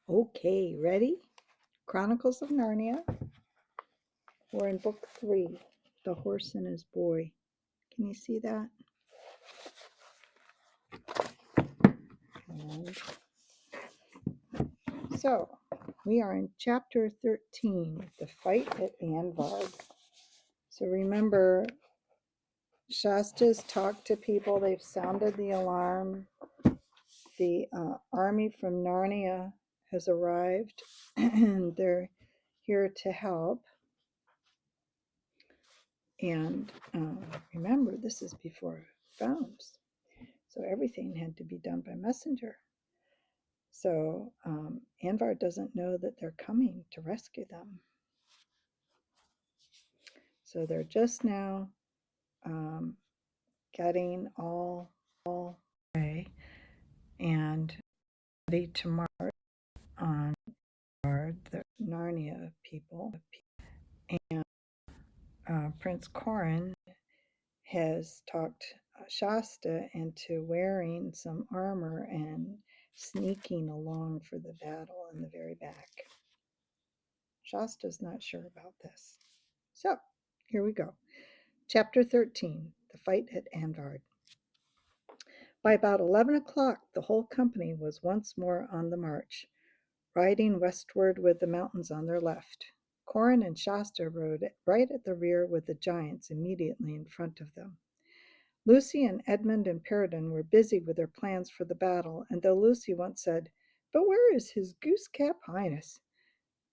Okay, ready? Chronicles of Narnia. We're in book 3, The Horse and His Boy. Can you see that? And so, we are in chapter 13, The Fight at Anvard. So remember, Shasta's talked to people. They've sounded the alarm. The army from Narnia has arrived, and they're here to help. And remember, this is before phones, so everything had to be done by messenger. So Anvard doesn't know that they're coming to rescue them. So they're just now getting all ready and ready to march on the Narnia people. And Prince Corin has talked Shasta into wearing some armor and sneaking along for the battle in the very back. Shasta's not sure about this. So, here we go. Chapter 13, The Fight at Anvard. By about 11 o'clock, the whole company was once more on the march, riding westward with the mountains on their left. Corin and Shasta rode right at the rear with the giants immediately in front of them. Lucy and Edmund and Peregrine were busy with their plans for the battle, and though Lucy once said, "But where is his goose-cap highness?"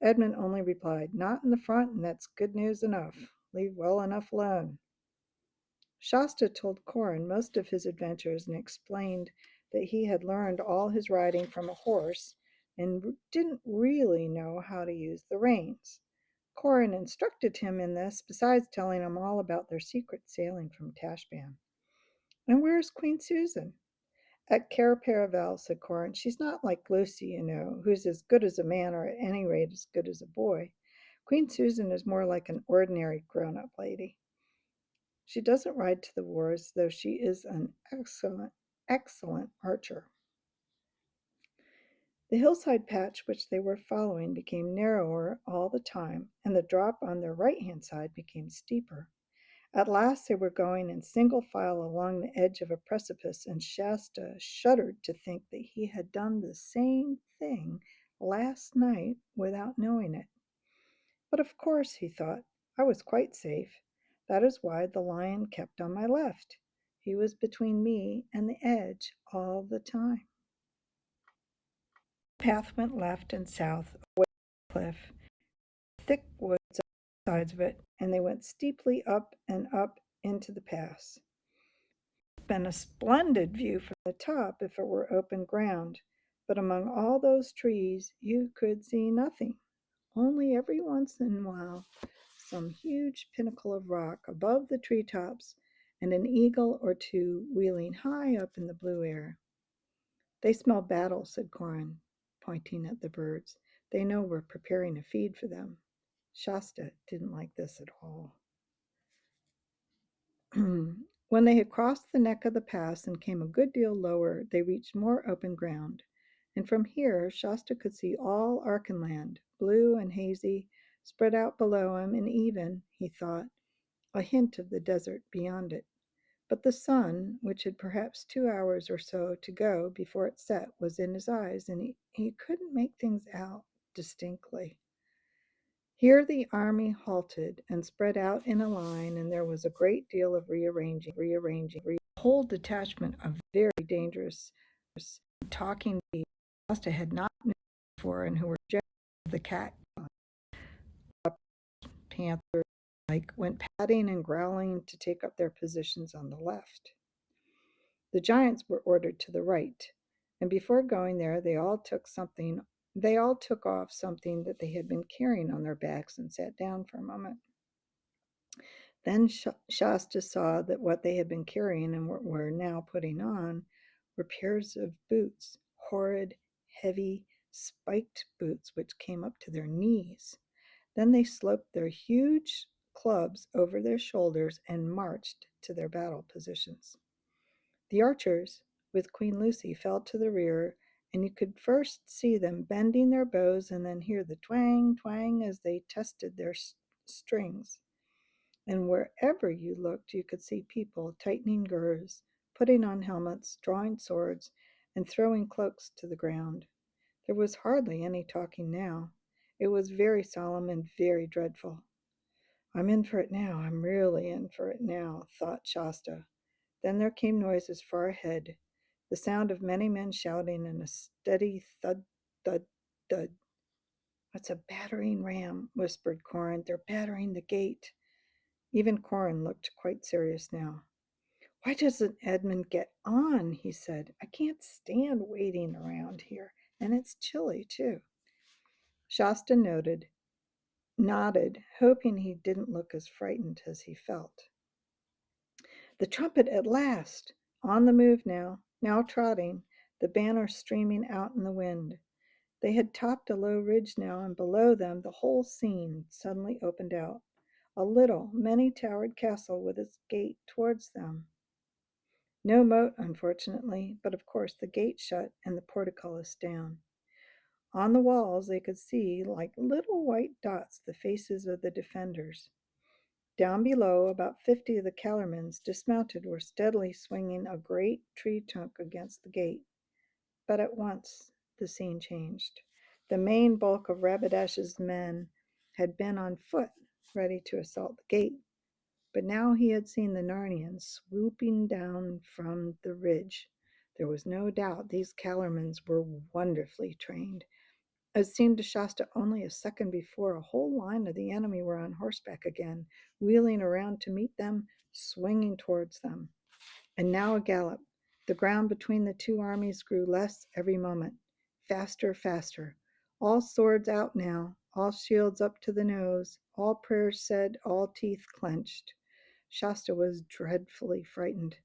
Edmund only replied, "Not in the front, and that's good news enough. Leave well enough alone." Shasta told Corin most of his adventures and explained that he had learned all his riding from a horse and didn't really know how to use the reins. Corin instructed him in this, besides telling him all about their secret sailing from Tashbaan. "And where's Queen Susan?" "At Cair Paravel," said Corin. "She's not like Lucy, you know, who's as good as a man, or at any rate as good as a boy. Queen Susan is more like an ordinary grown-up lady. She doesn't ride to the wars, though she is an excellent archer." The hillside patch which they were following became narrower all the time, and the drop on their right-hand side became steeper. At last they were going in single file along the edge of a precipice, and Shasta shuddered to think that he had done the same thing last night without knowing it. "But of course," he thought, "I was quite safe. That is why the lion kept on my left. He was between me and the edge all the time." The path went left and south away from the cliff, thick woods on both sides of it, and they went steeply up and up into the pass. It would have been a splendid view from the top if it were open ground, but among all those trees you could see nothing, only every once in a while some huge pinnacle of rock above the treetops and an eagle or two wheeling high up in the blue air. "They smell battle," said Corin, pointing at the birds. "They know we're preparing a feed for them." Shasta didn't like this at all. When they had crossed the neck of the pass and came a good deal lower, they reached more open ground, and from here Shasta could see all Archenland, blue and hazy, spread out below him, and even, he thought, a hint of the desert beyond it. But the sun, which had perhaps 2 hours or so to go before it set, was in his eyes, and he couldn't make things out distinctly. Here the army halted and spread out in a line, and there was a great deal of rearranging. A whole detachment of very dangerous, talking beasts Costa had not known before, and who were generally of the cat kind. Panthers went padding and growling to take up their positions on the left. The giants were ordered to the right, and before going there they all took off something that they had been carrying on their backs and sat down for a moment. Then Shasta saw that what they had been carrying and were now putting on were pairs of boots, horrid, heavy, spiked boots which came up to their knees. Then they sloped their huge clubs over their shoulders and marched to their battle positions. The archers, with Queen Lucy, fell to the rear, and you could first see them bending their bows and then hear the twang, twang as they tested their strings. And wherever you looked, you could see people tightening girs, putting on helmets, drawing swords, and throwing cloaks to the ground. There was hardly any talking now. It was very solemn and very dreadful. I'm in for it now, I'm really in for it now, thought Shasta. Then there came noises far ahead, the sound of many men shouting and a steady thud, thud, thud. It's a battering ram, whispered Corin. They're battering the gate. Even Corin looked quite serious now. Why doesn't Edmund get on? He said. I can't stand waiting around here, and it's chilly, too. Shasta nodded, hoping he didn't look as frightened as he felt. The trumpet at last! On the move now trotting, the banner streaming out in the wind. They had topped a low ridge now, and below them the whole scene suddenly opened out. A little, many-towered castle with its gate towards them. No moat, unfortunately, but of course the gate shut and the portcullis down. On the walls they could see, like little white dots, the faces of the defenders. Down below, about 50 of the Kellermans, dismounted, were steadily swinging a great tree trunk against the gate. But at once the scene changed. The main bulk of Rabadash's men had been on foot, ready to assault the gate. But now he had seen the Narnians swooping down from the ridge. There was no doubt these Kellermans were wonderfully trained. It seemed to Shasta only a second before a whole line of the enemy were on horseback again, wheeling around to meet them, swinging towards them. And now a gallop. The ground between the two armies grew less every moment. Faster, faster. All swords out now, all shields up to the nose, all prayers said, all teeth clenched. Shasta was dreadfully frightened.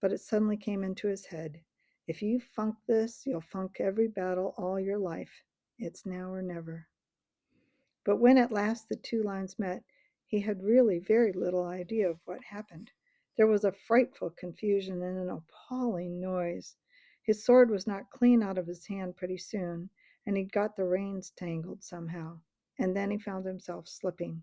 But it suddenly came into his head. If you funk this, you'll funk every battle all your life. It's now or never. But when at last the two lines met, he had really very little idea of what happened. There was a frightful confusion and an appalling noise. His sword was knocked clean out of his hand pretty soon, and he'd got the reins tangled somehow. And then he found himself slipping.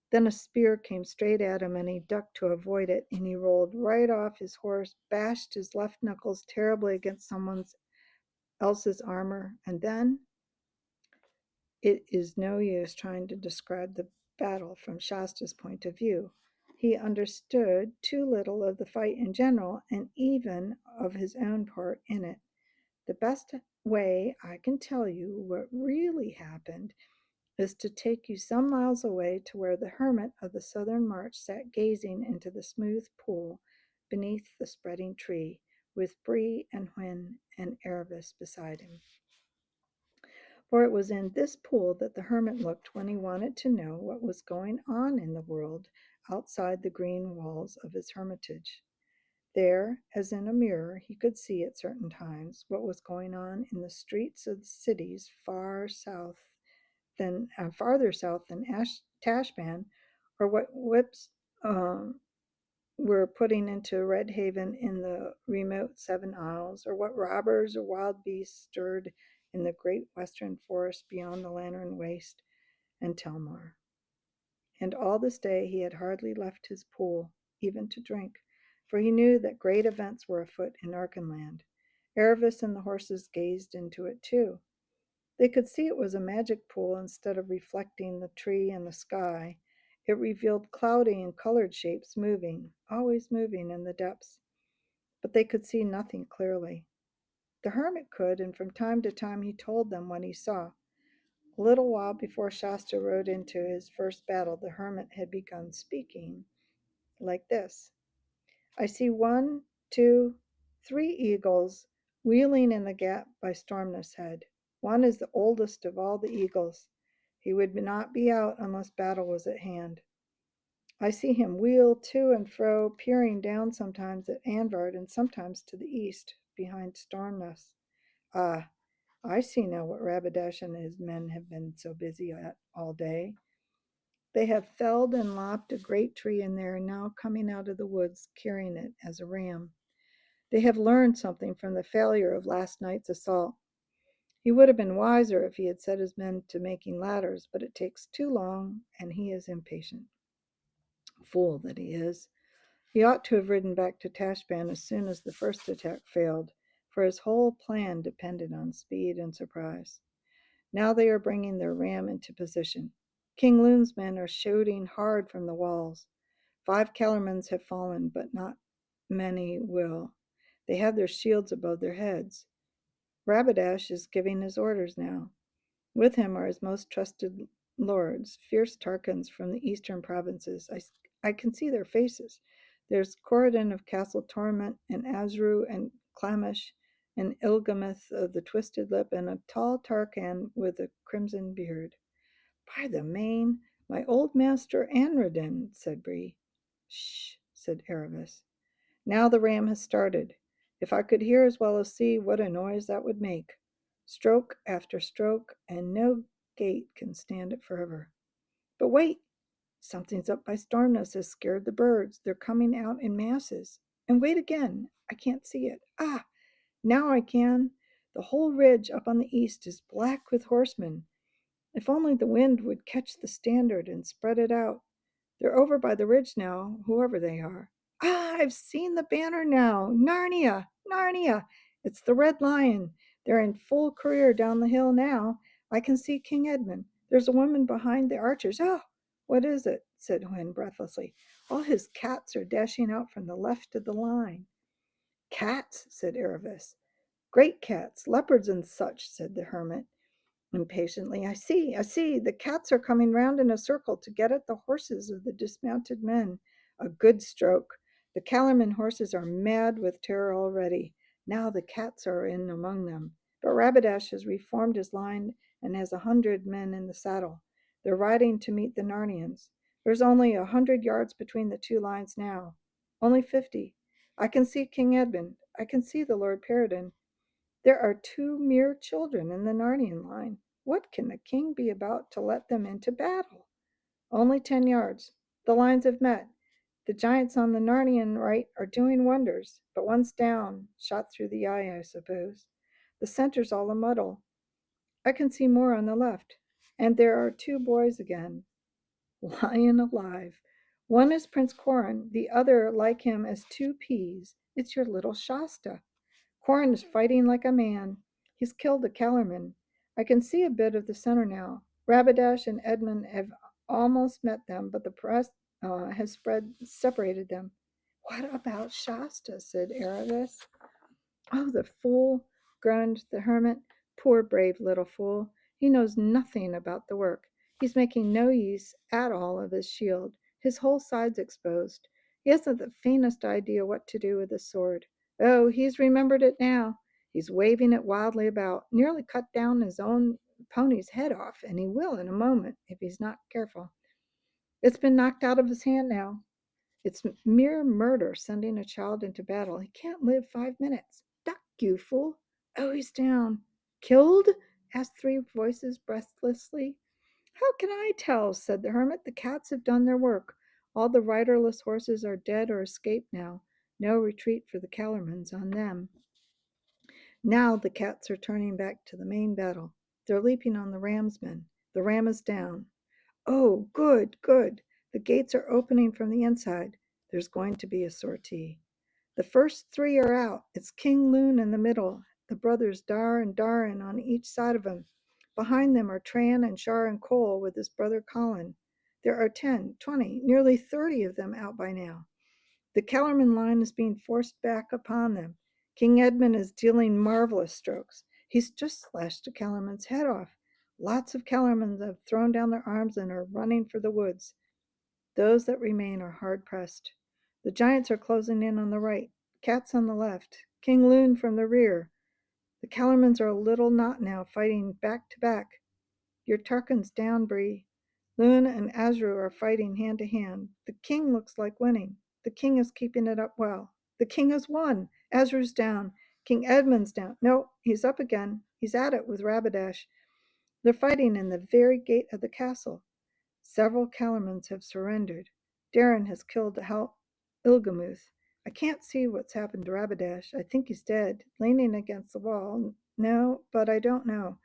Then a spear came straight at him, and he ducked to avoid it, and he rolled right off his horse, bashed his left knuckles terribly against someone else's armor, and then it is no use trying to describe the battle from Shasta's point of view. He understood too little of the fight in general, and even of his own part in it. The best way I can tell you what really happened is to take you some miles away to where the hermit of the southern march sat gazing into the smooth pool beneath the spreading tree, with Bree and Hwin and Erebus beside him. For it was in this pool that the hermit looked when he wanted to know what was going on in the world outside the green walls of his hermitage. There, as in a mirror, he could see at certain times what was going on in the streets of the cities farther south than Tashban, or what whips were putting into Red Haven in the remote Seven Isles, or what robbers or wild beasts stirred in the great western forest beyond the Lantern Waste and Telmar. And all this day he had hardly left his pool, even to drink, for he knew that great events were afoot in Archenland. Erebus and the horses gazed into it too. They could see it was a magic pool instead of reflecting the tree and the sky. It revealed cloudy and colored shapes moving, always moving in the depths. But they could see nothing clearly. The hermit could, and from time to time he told them what he saw. A little while before Shasta rode into his first battle, the hermit had begun speaking like this. I see 1, 2, 3 eagles wheeling in the gap by Stormness Head. One is the oldest of all the eagles. He would not be out unless battle was at hand. I see him wheel to and fro, peering down sometimes at Anvard and sometimes to the east, behind Stormness. Ah, I see now what Rabadash and his men have been so busy at all day. They have felled and lopped a great tree, and they are now coming out of the woods carrying it as a ram. They have learned something from the failure of last night's assault. He would have been wiser if he had set his men to making ladders, but it takes too long, and he is impatient. Fool that he is. He ought to have ridden back to Tashbaan as soon as the first attack failed, for his whole plan depended on speed and surprise. Now they are bringing their ram into position. King Loon's men are shooting hard from the walls. 5 Kellermans have fallen, but not many will. They have their shields above their heads. Rabadash is giving his orders now. With him are his most trusted lords, fierce Tarkans from the eastern provinces. I can see their faces. There's Corridon of Castle Torment, and Azru, and Clamish, and Ilgameth of the Twisted Lip, and a tall Tarkan with a crimson beard. By the main, my old master Anradin, said Bree. Shh, said Aravis. Now the ram has started. If I could hear as well as see, what a noise that would make. Stroke after stroke, and no gate can stand it forever. But wait! Something's up by Stormness has scared the birds. They're coming out in masses. And wait again. I can't see it. Ah! Now I can. The whole ridge up on the east is black with horsemen. If only the wind would catch the standard and spread it out. They're over by the ridge now, whoever they are. Ah, I've seen the banner now. Narnia! Narnia! It's the Red Lion. They're in full career down the hill now. I can see King Edmund. There's a woman behind the archers. Oh, what is it? Said Hwyn breathlessly. All his cats are dashing out from the left of the line. Cats, said Aravis. Great cats, leopards and such, said the hermit impatiently. I see. The cats are coming round in a circle to get at the horses of the dismounted men. A good stroke. The Calorman horses are mad with terror already. Now the cats are in among them. But Rabadash has reformed his line and has 100 men in the saddle. They're riding to meet the Narnians. There's only 100 yards between the two lines now. Only 50. I can see King Edmund. I can see the Lord Peridon. There are 2 mere children in the Narnian line. What can the king be about to let them into battle? Only 10 yards. The lines have met. The giants on the Narnian right are doing wonders, but one's down, shot through the eye, I suppose. The center's all a muddle. I can see more on the left. And there are 2 boys again. Lion alive. One is Prince Corin, the other like him as 2 peas. It's your little Shasta. Corin is fighting like a man. He's killed a Kellerman. I can see a bit of the center now. Rabadash and Edmund have almost met them, but the press has separated them. What about Shasta? Said Aravis. Oh, the fool, groaned the hermit. Poor brave little fool. He knows nothing about the work. He's making no use at all of his shield. His whole side's exposed. He hasn't the faintest idea what to do with his sword. Oh, he's remembered it now. He's waving it wildly about, nearly cut down his own pony's head off, and he will in a moment if he's not careful. It's been knocked out of his hand now. It's mere murder sending a child into battle. He can't live 5 minutes. Duck, you fool. Oh, he's down. Killed? Asked 3 voices breathlessly. How can I tell? Said the hermit. The cats have done their work. All the riderless horses are dead or escaped now. No retreat for the Kellermans on them. Now the cats are turning back to the main battle. They're leaping on the ramsmen. The ram is down. Oh, good, good. The gates are opening from the inside. There's going to be a sortie. The first 3 are out. It's King Loon in the middle, the brothers Dar and Darin on each side of him. Behind them are Tran and Shar and Cole with his brother Colin. There are 10, 20, nearly 30 of them out by now. The Kellerman line is being forced back upon them. King Edmund is dealing marvelous strokes. He's just slashed a Kellerman's head off. Lots of Kellermans have thrown down their arms and are running for the woods. Those that remain are hard pressed. The giants are closing in on the right, cats on the left, King Loon from the rear. The Kellermans are a little knot now, fighting back to back. Your Tarkan's down, Bree. Loon and Azru are fighting hand to hand. The king looks like winning. The king is keeping it up well. The king has won. Azru's down. King Edmund's down. No, he's up again. He's at it with Rabadash. They're fighting in the very gate of the castle. Several Kellermans have surrendered. Darin has killed Ilgamuth. I can't see what's happened to Rabadash. I think he's dead, leaning against the wall, No, but I don't know.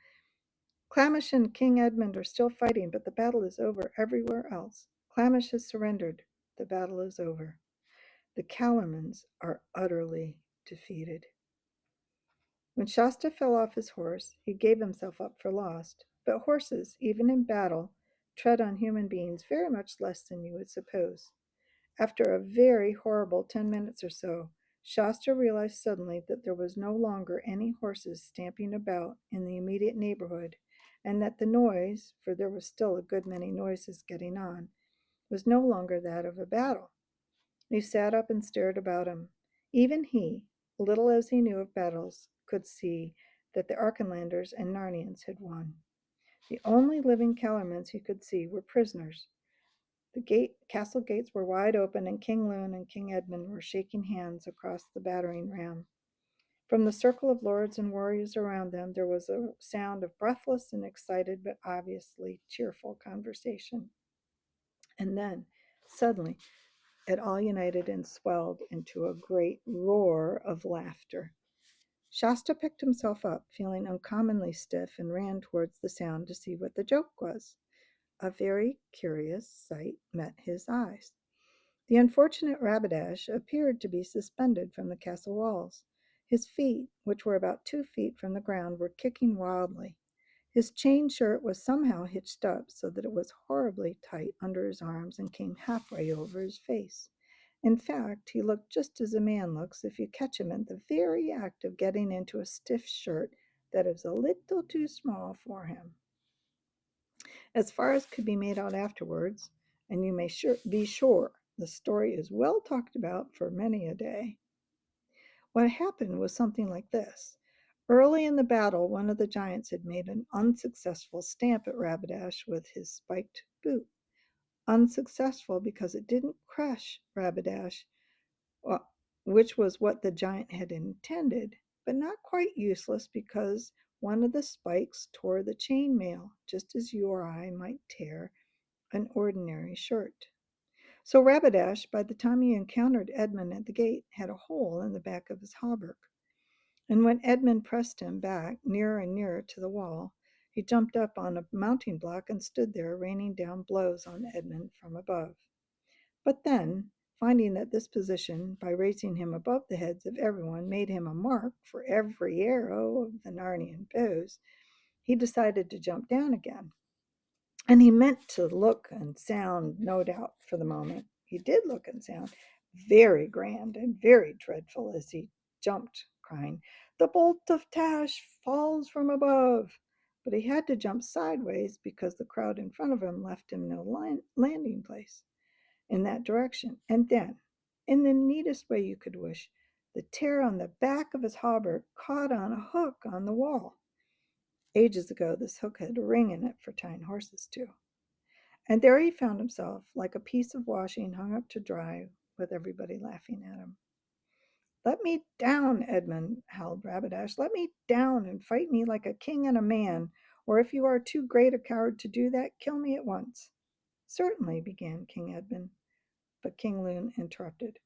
Clamish and King Edmund are still fighting, but the battle is over everywhere else. Clamish has surrendered. The battle is over. The Calormans are utterly defeated. When Shasta fell off his horse, he gave himself up for lost. But horses, even in battle, tread on human beings very much less than you would suppose. After a very horrible 10 minutes or so, Shasta realized suddenly that there was no longer any horses stamping about in the immediate neighborhood, and that the noise, for there was still a good many noises getting on, was no longer that of a battle. He sat up and stared about him. Even he, little as he knew of battles, could see that the Archenlanders and Narnians had won. The only living Calormans he could see were prisoners. The castle gates were wide open, and King Lune and King Edmund were shaking hands across the battering ram. From the circle of lords and warriors around them, there was a sound of breathless and excited but obviously cheerful conversation. And then, suddenly, it all united and swelled into a great roar of laughter. Shasta picked himself up, feeling uncommonly stiff, and ran towards the sound to see what the joke was. A very curious sight met his eyes. The unfortunate Rabadash appeared to be suspended from the castle walls. His feet, which were about 2 feet from the ground, were kicking wildly. His chain shirt was somehow hitched up so that it was horribly tight under his arms and came halfway over his face. In fact, he looked just as a man looks if you catch him in the very act of getting into a stiff shirt that is a little too small for him. As far as could be made out afterwards, and you may be sure the story is well talked about for many a day. What happened was something like this. Early in the battle, one of the giants had made an unsuccessful stamp at Rabadash with his spiked boot. Unsuccessful because it didn't crush Rabadash, which was what the giant had intended, but not quite useless because one of the spikes tore the chainmail, just as you or I might tear an ordinary shirt. So Rabadash, by the time he encountered Edmund at the gate, had a hole in the back of his hauberk. And when Edmund pressed him back nearer and nearer to the wall, he jumped up on a mounting block and stood there, raining down blows on Edmund from above. But then, finding that this position, by raising him above the heads of everyone, made him a mark for every arrow of the Narnian bows, he decided to jump down again. And he meant to look and sound, no doubt, for the moment. He did look and sound very grand and very dreadful as he jumped, crying, "The bolt of Tash falls from above." But he had to jump sideways because the crowd in front of him left him no landing place in that direction. And then, in the neatest way you could wish, the tear on the back of his hauberk caught on a hook on the wall. Ages ago, this hook had a ring in it for tying horses to. And there he found himself, like a piece of washing hung up to dry, with everybody laughing at him. "Let me down, Edmund," howled Rabadash. "Let me down and fight me like a king and a man, or if you are too great a coward to do that, kill me at once." "Certainly," began King Edmund, but King Lune interrupted.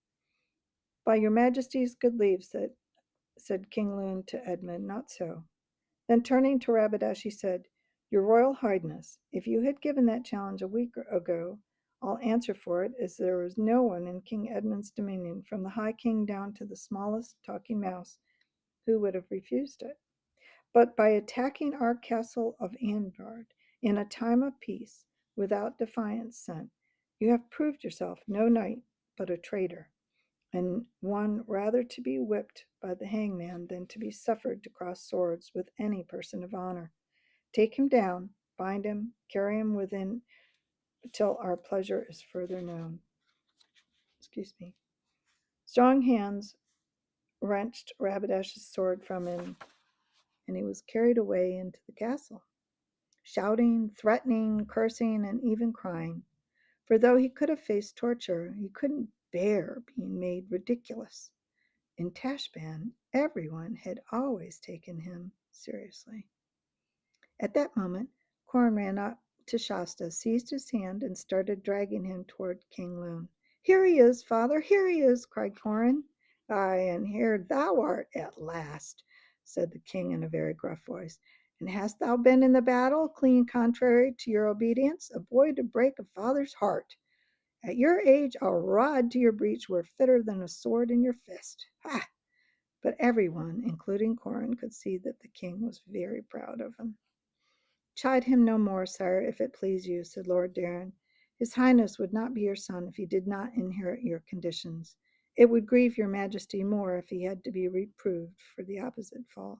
"By your majesty's good leave," said King Lune to Edmund, "not so." Then turning to Rabadash, he said, "Your Royal Highness, if you had given that challenge a week ago, I'll answer for it as there is no one in King Edmund's dominion, from the High King down to the smallest talking mouse, who would have refused it. But by attacking our castle of Anvard in a time of peace, without defiance sent, you have proved yourself no knight, but a traitor, and one rather to be whipped by the hangman than to be suffered to cross swords with any person of honor. Take him down, bind him, carry him within till our pleasure is further known." Excuse me. Strong hands wrenched Rabadash's sword from him, and he was carried away into the castle, shouting, threatening, cursing, and even crying. For though he could have faced torture, he couldn't bear being made ridiculous. In Tashbaan, everyone had always taken him seriously. At that moment, Corin ran up to Shasta, seized his hand, and started dragging him toward King Lune. "Here he is, father, here he is," cried Corin. "Ay, and here thou art at last," said the king in a very gruff voice. And hast thou been in the battle, clean contrary to your obedience? A boy to break a father's heart. At your age, a rod to your breech were fitter than a sword in your fist. Ha! But everyone, including Corin, could see that the king was very proud of him. Chide him no more, sire, if it please you, said Lord Darren. His highness would not be your son if he did not inherit your conditions. It would grieve your majesty more if he had to be reproved for the opposite fault.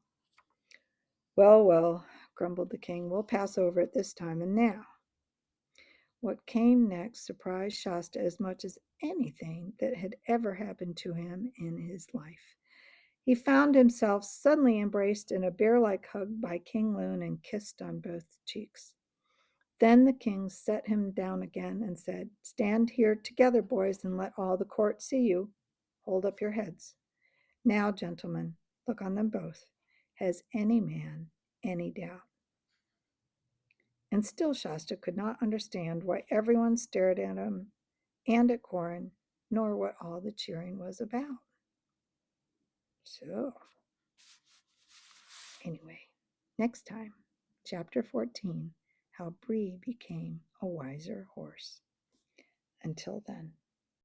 Well, well, grumbled the king, we'll pass over it this time. And now, what came next surprised Shasta as much as anything that had ever happened to him in his life. He found himself suddenly embraced in a bear-like hug by King Loon and kissed on both cheeks. Then the king set him down again and said, Stand here together, boys, and let all the court see you. Hold up your heads. Now, gentlemen, look on them both. Has any man any doubt? And still Shasta could not understand why everyone stared at him and at Corin, nor what all the cheering was about. So, anyway, next time, chapter 14, How Bree Became a Wiser Horse. Until then.